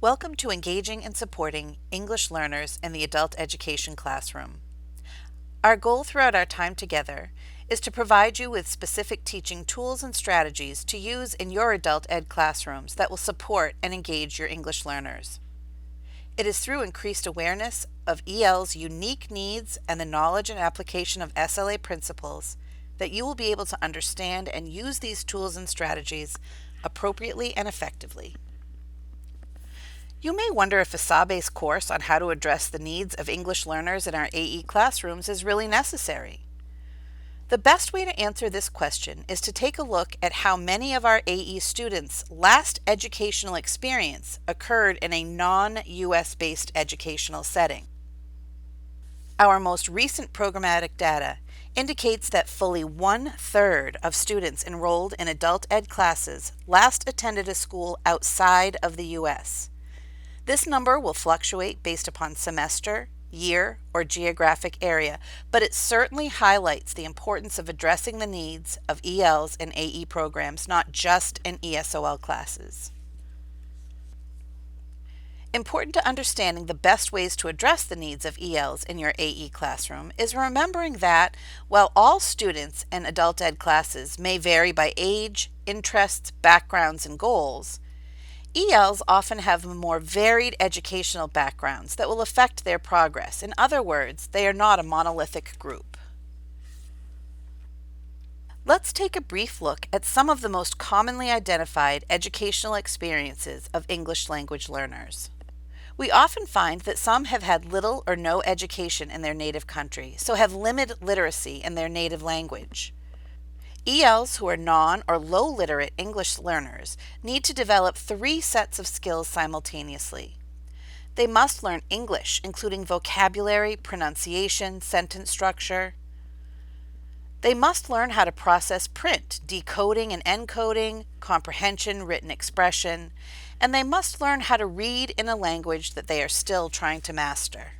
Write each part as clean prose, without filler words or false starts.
Welcome to Engaging and Supporting English Learners in the Adult Education Classroom. Our goal throughout our time together is to provide you with specific teaching tools and strategies to use in your adult ed classrooms that will support and engage your English learners. It is through increased awareness of EL's unique needs and the knowledge and application of SLA principles that you will be able to understand and use these tools and strategies appropriately and effectively. You may wonder if a SAW-based course on how to address the needs of English learners in our AE classrooms is really necessary. The best way to answer this question is to take a look at how many of our AE students' last educational experience occurred in a non-US based educational setting. Our most recent programmatic data indicates that fully 1/3 of students enrolled in adult ed classes last attended a school outside of the US. This number will fluctuate based upon semester, year, or geographic area, but it certainly highlights the importance of addressing the needs of ELs and AE programs, not just in ESOL classes. Important to understanding the best ways to address the needs of ELs in your AE classroom is remembering that while all students in adult ed classes may vary by age, interests, backgrounds, and goals, ELs often have more varied educational backgrounds that will affect their progress. In other words, they are not a monolithic group. Let's take a brief look at some of the most commonly identified educational experiences of English language learners. We often find that some have had little or no education in their native country, so have limited literacy in their native language. ELs who are non or low literate English learners need to develop 3 sets of skills simultaneously. They must learn English, including vocabulary, pronunciation, sentence structure. They must learn how to process print, decoding and encoding, comprehension, written expression, and they must learn how to read in a language that they are still trying to master.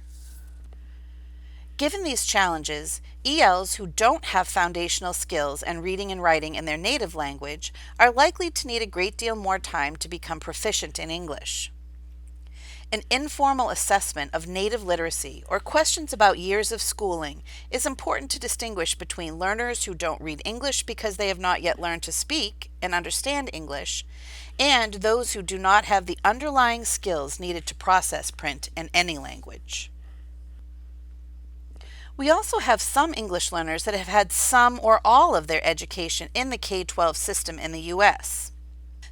Given these challenges, ELs who don't have foundational skills and reading and writing in their native language are likely to need a great deal more time to become proficient in English. An informal assessment of native literacy or questions about years of schooling is important to distinguish between learners who don't read English because they have not yet learned to speak and understand English, and those who do not have the underlying skills needed to process print in any language. We also have some English learners that have had some or all of their education in the K-12 system in the U.S.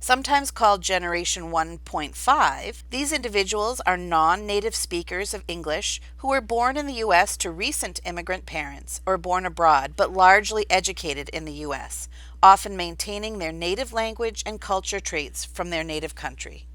Sometimes called Generation 1.5, these individuals are non-native speakers of English who were born in the U.S. to recent immigrant parents or born abroad but largely educated in the U.S., often maintaining their native language and culture traits from their native country.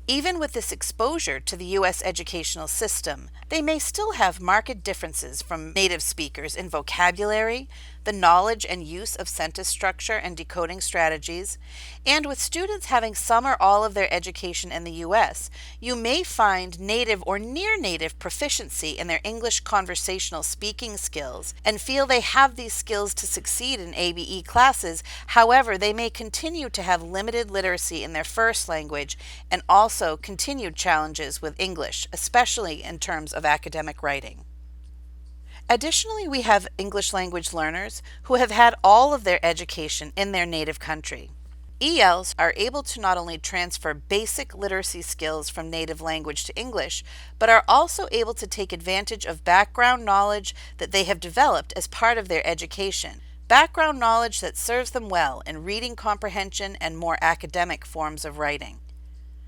Even with this exposure to the U.S. educational system, they may still have marked differences from native speakers in vocabulary, the knowledge and use of sentence structure and decoding strategies, and with students having some or all of their education in the U.S., you may find native or near native proficiency in their English conversational speaking skills and feel they have these skills to succeed in ABE classes. However, they may continue to have limited literacy in their first language and also continued challenges with English, especially in terms of academic writing. Additionally, we have English language learners who have had all of their education in their native country. ELs are able to not only transfer basic literacy skills from native language to English, but are also able to take advantage of background knowledge that they have developed as part of their education. Background knowledge that serves them well in reading comprehension and more academic forms of writing.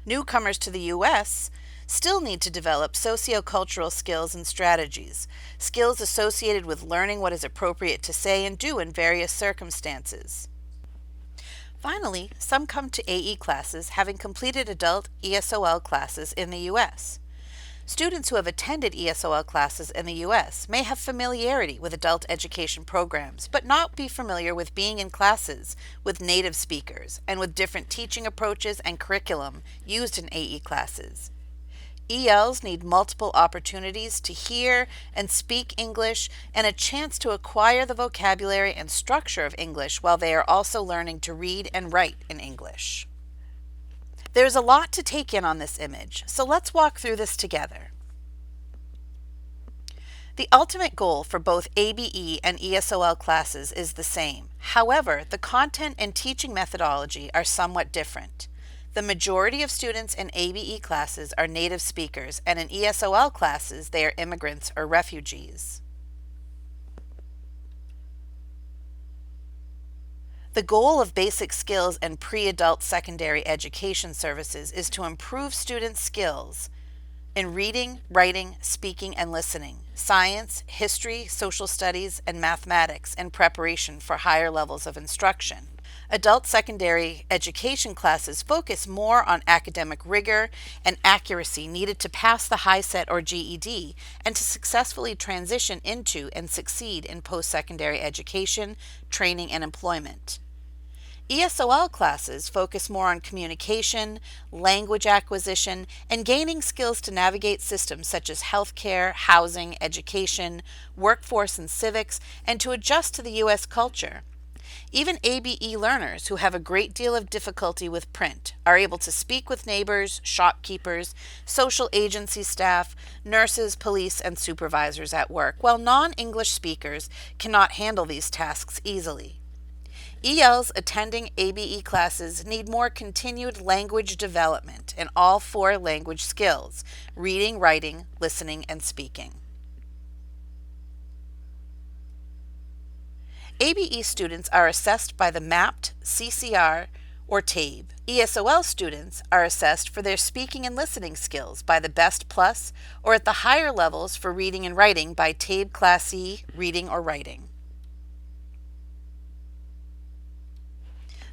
Newcomers to the U.S. still need to develop sociocultural skills and strategies, skills associated with learning what is appropriate to say and do in various circumstances. Finally, some come to AE classes having completed adult ESOL classes in the U.S. Students who have attended ESOL classes in the U.S. may have familiarity with adult education programs, but not be familiar with being in classes with native speakers and with different teaching approaches and curriculum used in AE classes. ELs need multiple opportunities to hear and speak English and a chance to acquire the vocabulary and structure of English while they are also learning to read and write in English. There's a lot to take in on this image, so let's walk through this together. The ultimate goal for both ABE and ESOL classes is the same. However, the content and teaching methodology are somewhat different. The majority of students in ABE classes are native speakers, and in ESOL classes, they are immigrants or refugees. The goal of basic skills and pre-adult secondary education services is to improve students' skills in reading, writing, speaking, and listening, science, history, social studies, and mathematics in preparation for higher levels of instruction. Adult secondary education classes focus more on academic rigor and accuracy needed to pass the HiSET or GED and to successfully transition into and succeed in post-secondary education, training, and employment. ESOL classes focus more on communication, language acquisition, and gaining skills to navigate systems such as healthcare, housing, education, workforce and civics, and to adjust to the U.S. culture. Even ABE learners who have a great deal of difficulty with print are able to speak with neighbors, shopkeepers, social agency staff, nurses, police, and supervisors at work, while non-English speakers cannot handle these tasks easily. ELs attending ABE classes need more continued language development in all 4 language skills: reading, writing, listening, and speaking. ABE students are assessed by the MAPT, CCR, or TABE. ESOL students are assessed for their speaking and listening skills by the BEST Plus, or at the higher levels for reading and writing by TABE Class E, reading or writing.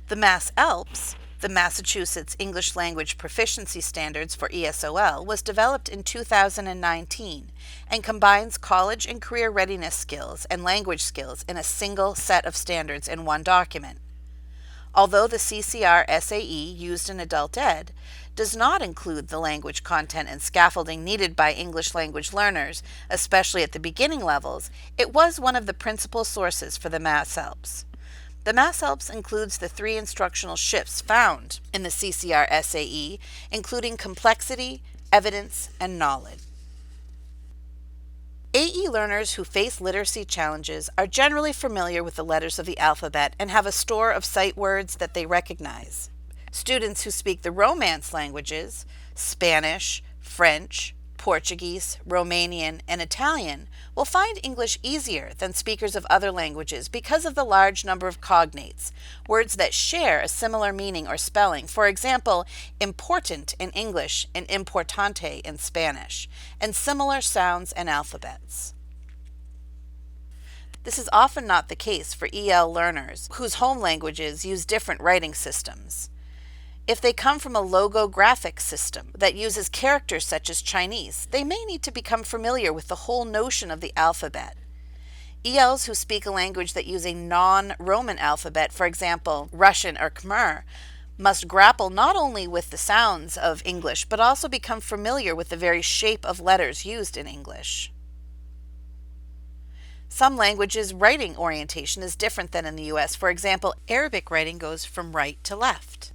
The MASS-ELPS, the Massachusetts English Language Proficiency Standards for ESOL, was developed in 2019 and combines college and career readiness skills and language skills in a single set of standards in one document. Although the CCR SAE used in adult ed does not include the language content and scaffolding needed by English language learners, especially at the beginning levels, it was one of the principal sources for the MASS-ELPS. The MASS-ELPS includes the 3 instructional shifts found in the CCR SAE, including complexity, evidence, and knowledge. AE learners who face literacy challenges are generally familiar with the letters of the alphabet and have a store of sight words that they recognize. Students who speak the Romance languages, Spanish, French, Portuguese, Romanian, and Italian, will find English easier than speakers of other languages because of the large number of cognates, words that share a similar meaning or spelling. For example, important in English and importante in Spanish, and similar sounds and alphabets. This is often not the case for EL learners whose home languages use different writing systems. If they come from a logographic system that uses characters such as Chinese, they may need to become familiar with the whole notion of the alphabet. ELs who speak a language that use a non-Roman alphabet, for example, Russian or Khmer, must grapple not only with the sounds of English, but also become familiar with the very shape of letters used in English. Some languages' writing orientation is different than in the US. For example, Arabic writing goes from right to left.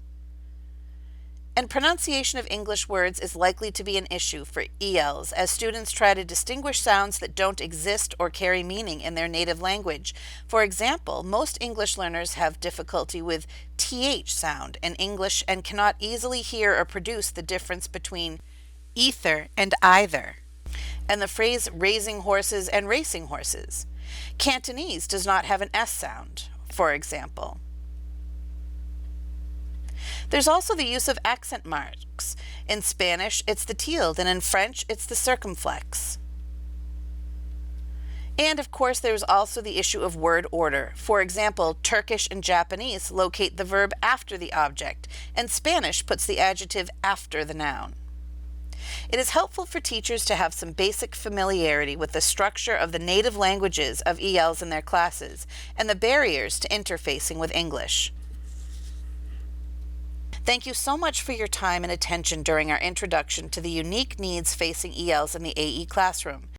And pronunciation of English words is likely to be an issue for ELs as students try to distinguish sounds that don't exist or carry meaning in their native language. For example, most English learners have difficulty with TH sound in English and cannot easily hear or produce the difference between ether and either, and the phrase raising horses and racing horses. Cantonese does not have an S sound, for example. There's also the use of accent marks. In Spanish, it's the tilde, and in French, it's the circumflex. And of course, there's also the issue of word order. For example, Turkish and Japanese locate the verb after the object, and Spanish puts the adjective after the noun. It is helpful for teachers to have some basic familiarity with the structure of the native languages of ELs in their classes and the barriers to interfacing with English. Thank you so much for your time and attention during our introduction to the unique needs facing ELs in the AE classroom.